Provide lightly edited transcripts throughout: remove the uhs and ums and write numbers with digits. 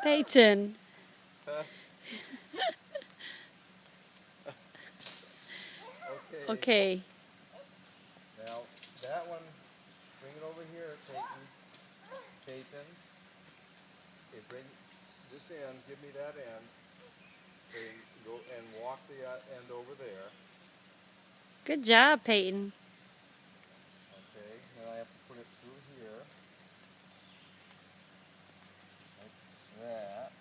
Peyton. Okay. Now, that one, bring it over here, Peyton. Peyton. Okay, bring this end, give me that end. Okay, go and walk the end over there. Good job, Peyton. Okay, now I have to put it through here. Like that.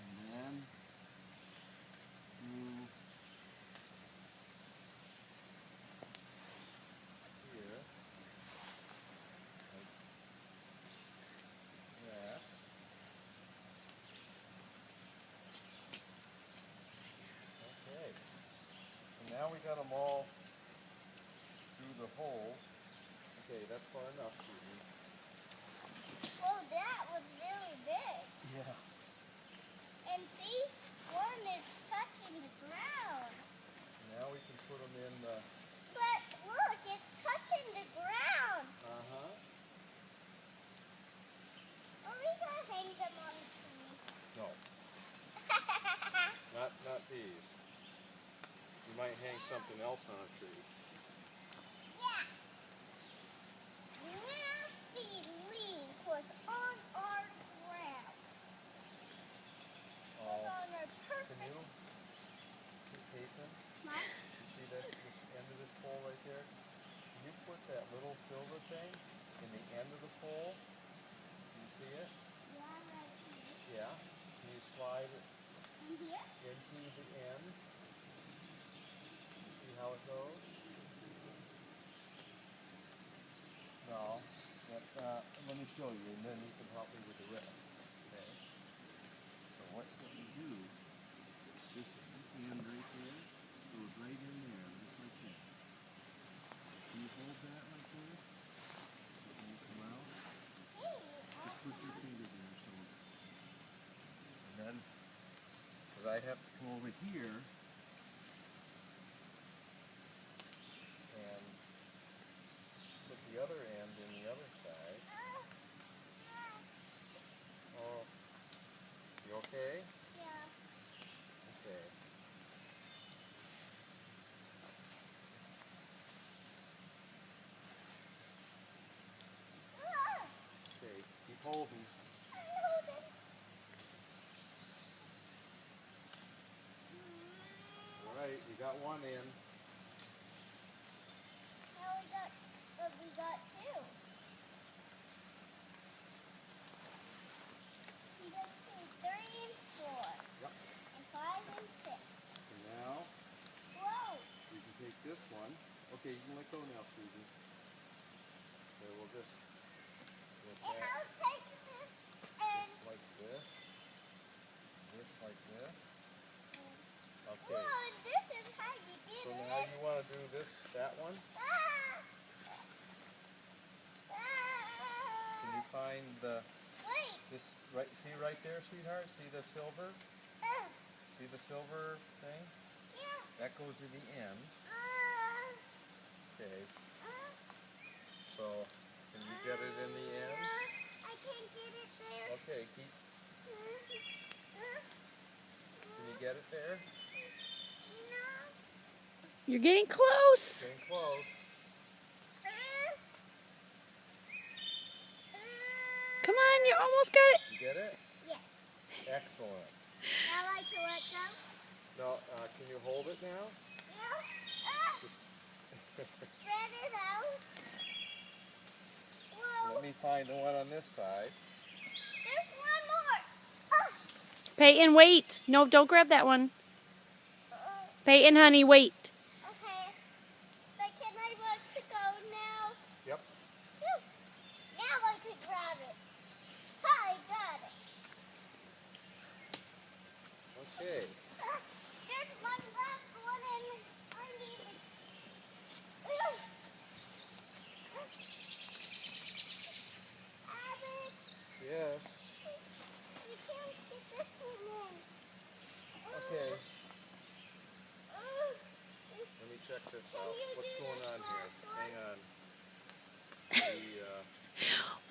And then through here. Like that. Okay. And now we got them all through the hole. Okay, that's far enough, Susie. Oh, that was really big. Yeah. And see, one is touching the ground. Now we can put them in the... But look, it's touching the ground. Uh-huh. Are we going to hang them on the tree? No, not these. You might hang something else on a tree. Yeah. Nasty leaves was on our ground. Was on our Can perfect... you see Peyton? What? You see this end of this pole right there? Can you put that little silver thing in the end of the pole? Can you see it? Yeah, right here. Yeah. Can you slide it In here? into the end? See how it goes? No. Let me show you, and then you can help me with the rest. Okay. So what you do, this end right there goes right in there, just like that. Can you hold that right there? Can you come out? Just put your finger there, so. And then, because I have to come over here and put the other end in the other side. Oh, you okay? Yeah. Okay. Okay, keep holding. All right, you got one in. Now we got two. We got two, 3 and 4. Yep. And 5 and 6. And now Whoa! you can take this one. Okay, you can let go now, Susie. Okay, we'll just And I'll take this and... like this. This like this. Okay. Whoa, this is how you get So it. now you want to do that one? Can you find Wait. this right? See right there, sweetheart. See the silver? See the silver thing? Yeah. That goes to the end. Okay. So can you get it in the end? I can't get it there. Okay. Can you get it there? No. You're getting close. Getting close. Come on, you almost got it. You get it? Yes. Excellent. Now I can let go. Now, can you hold it now? No. Spread it out. Whoa. Let me find the one on this side. There's one more. Peyton, wait. No, don't grab that one. Uh, Peyton, honey, wait. okay. But can I let it go now? Yep. Phew. Now I can grab it. I got it. Okay. There's one left one and I need it. Abbott, Yes. you can't get this one in. Okay. Let me check this out. What's going on here? Hang on.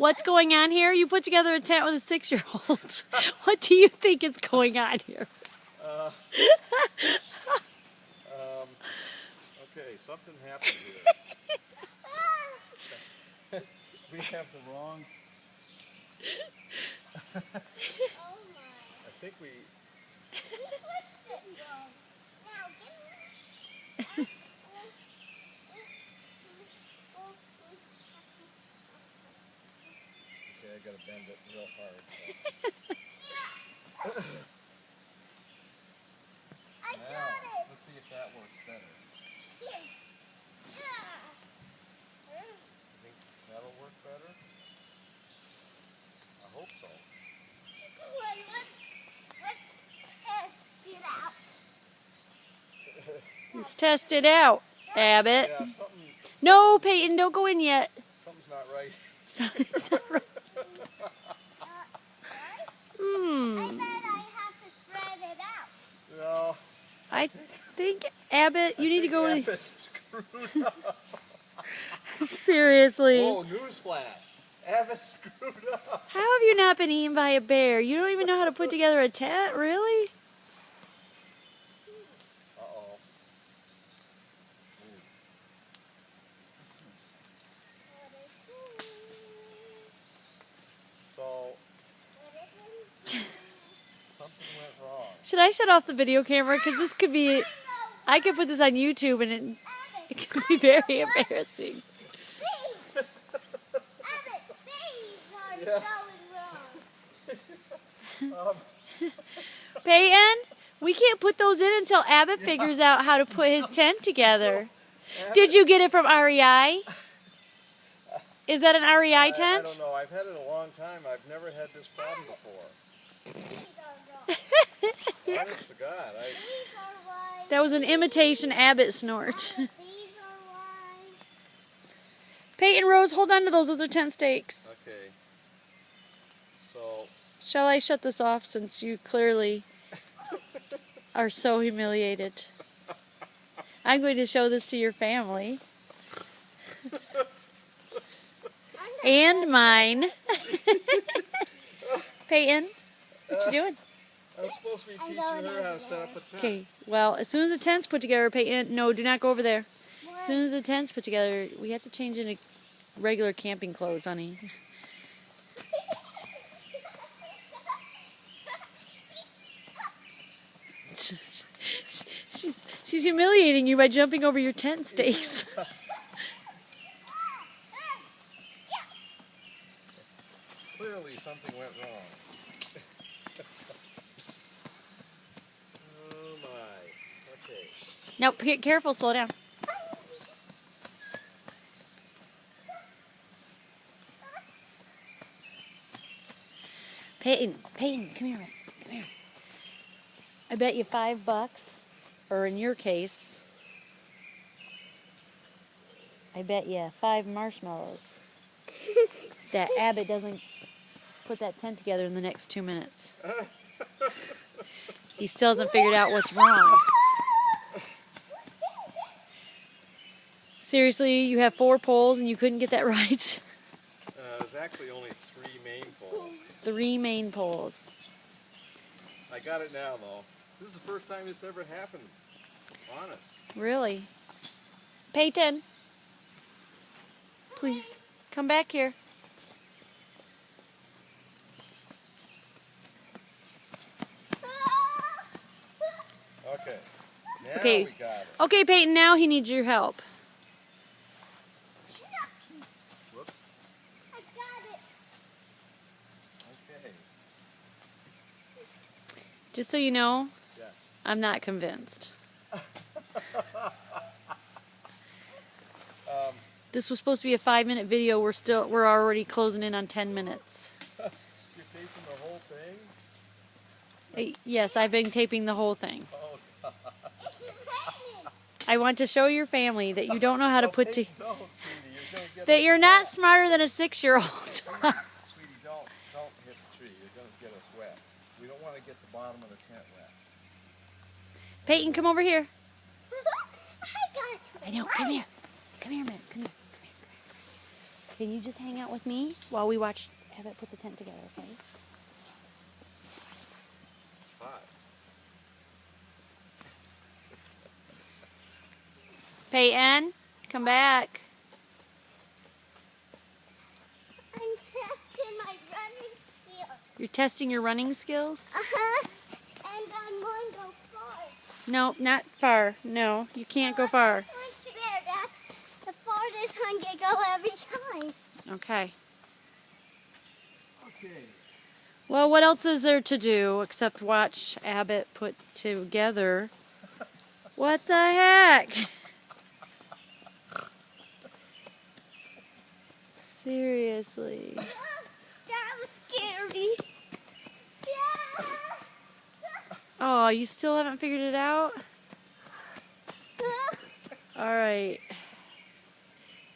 What's going on here? You put together a tent with a 6-year-old. What do you think is going on here? Okay, something happened here. We have the wrong. Oh my. I think we. We switched it wrong. Now give me. Okay, I gotta bend it real hard. I Now, got it. let's see if that works better. Here. Yeah. Think that'll work better? I hope so. Wait, let's test it out. Let's test it out, Abbott. Yeah, something, No, Peyton, don't go in yet. something's not right. Right? I Hmm. bet I have to spread it out. No. I think, Abbott, you need to go in. Abbott's screwed up. Seriously. Whoa, newsflash. Abbott's screwed up. How have you not been eaten by a bear? You don't even know how to put together a tent? Really? Uh-oh. So, something went wrong. Should I shut off the video camera? Because this could be, I could put this on YouTube and it could be very embarrassing. These! Abbott, these are Yeah. going wrong. Peyton, we can't put those in until Abbott figures out how to put his tent together. Did you get it from REI? Is that an REI I tent? don't know. I've had it a long time. I've never had this problem before. These are wrong. Honest to God. These are why. That was an imitation Abbott snort. These are why. Peyton, Rose, hold on to those. Those are tent stakes. Okay. So, Shall I shut this off since you clearly are so humiliated? I'm going to show this to your family. And mine. Peyton, what you doing? I'm supposed to be teaching her how to set up a tent. Okay, well, as soon as the tent's put together, Peyton, no, do not go over there. As soon as the tent's put together, we have to change into regular camping clothes, honey. She's humiliating you by jumping over your tent stakes. Clearly something went wrong. Oh my. Okay. Nope, careful, slow down. Peyton, come here, come here. I bet you $5, or in your case, I bet you 5 marshmallows that Abbott doesn't put that tent together in the next 2 minutes. He still hasn't figured out what's wrong. Seriously, you have 4 poles and you couldn't get that right? There's actually only 3 main poles. 3 main poles. I got it now, though. This is the first time this ever happened. Honest. Really? Peyton, please come back here. Okay. Now Okay. we got it. Okay, Peyton, now he needs your help. Whoops. I got it. Okay. Just so you know, Yes. I'm not convinced. This was supposed to be a 5-minute video. We're already closing in on 10 minutes. You're taping the whole thing? Yes, I've been taping the whole thing. Oh, God. It's raining. I want to show your family that you don't know how to put to Don't, sweetie. You're gonna get that you're not smarter than a 6-year-old. Sweetie, don't hit the tree. You're going to get us wet. We don't want to get the bottom of the tent wet. Peyton, come over here. I got it. I know. Come here. Come here, man. Come here. Can you just hang out with me while we watch Abbott put the tent together, okay? Hot. Peyton, come back. I'm testing my running skills. You're testing your running skills? Uh-huh. And I'm going to go far. No, not far. No, you can't go far. There, that's the farthest one can go every time. Okay. Okay. Well, what else is there to do except watch Abbott put together? What the heck? Seriously. That was scary. Yeah. Oh, you still haven't figured it out? All right.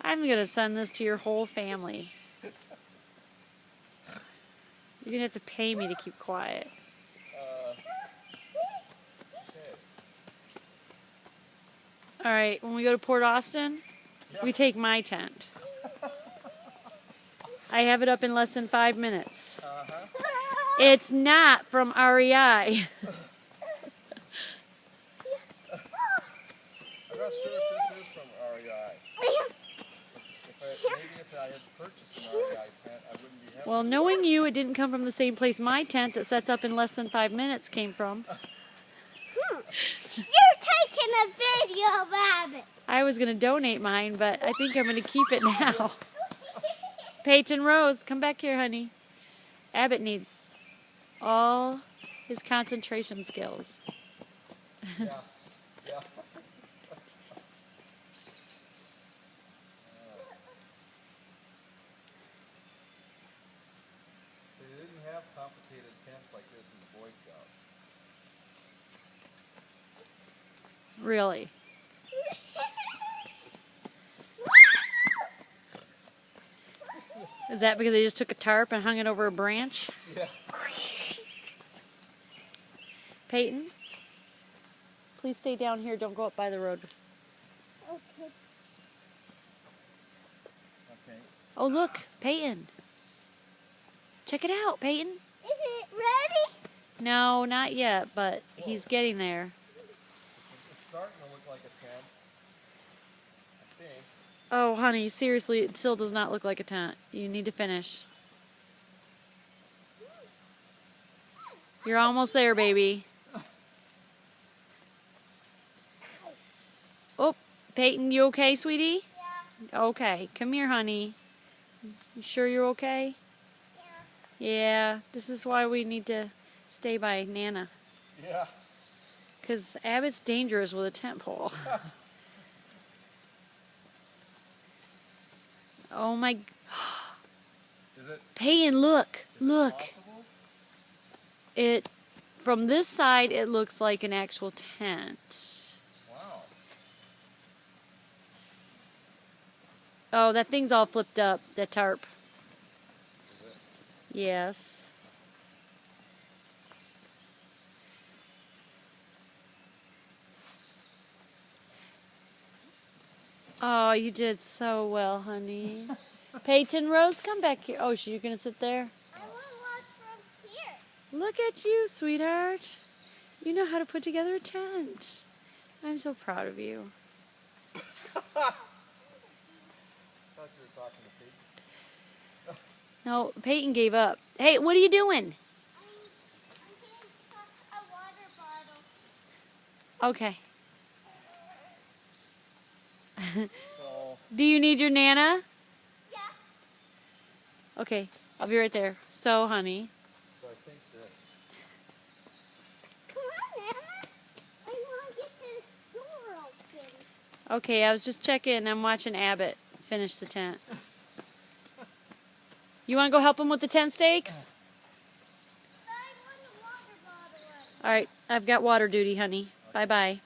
I'm going to send this to your whole family. You're going to have to pay me to keep quiet. Okay. All right, when we go to Port Austin, we take my tent. I have it up in less than 5 minutes. It's not from REI. I'm not sure if this is from REI. Maybe if I had purchased an REI tent, I wouldn't be having. Well, knowing you, it didn't come from the same place my tent that sets up in less than 5 minutes came from. You're taking a video of Abbott. I was going to donate mine, but I think I'm going to keep it now. Peyton Rose, come back here, honey. Abbott needs all his concentration skills. Yeah. Yeah. They didn't have complicated tents like this in the Boy Scouts. Really. Is that because they just took a tarp and hung it over a branch? Yeah. Peyton, please stay down here. Don't go up by the road. Okay. Okay. Oh, look, Peyton. Check it out, Peyton. Is it ready? No, not yet, but he's getting there. It's starting to look like a tent. I think. Oh, honey, seriously, it still does not look like a tent. You need to finish. You're almost there, baby. Oh, Peyton, you okay, sweetie? Yeah. Okay, come here, honey. You sure you're okay? Yeah. Yeah, this is why we need to stay by Nana. Yeah. Because Abbott's dangerous with a tent pole. Oh my... Is it Peyton, look, look. possible? It, from this side, it looks like an actual tent. Wow. Oh, that thing's all flipped up, that tarp. Is it? Yes. Oh, you did so well, honey. Peyton Rose, come back here. Oh, so you're going to sit there? I want to watch from here. Look at you, sweetheart. You know how to put together a tent. I'm so proud of you. I thought you were talking to Pete. No, Peyton gave up. Hey, what are you doing? I'm getting stuck a water bottle. Okay. So, Do you need your Nana? Yeah. Okay, I'll be right there. So, honey. so I think that. Come on, Nana. I want to get this door open. Okay, I was just checking. I'm watching Abbott finish the tent. You want to go help him with the tent stakes? I want a water bottle. All right, I've got water duty, honey. Bye-bye.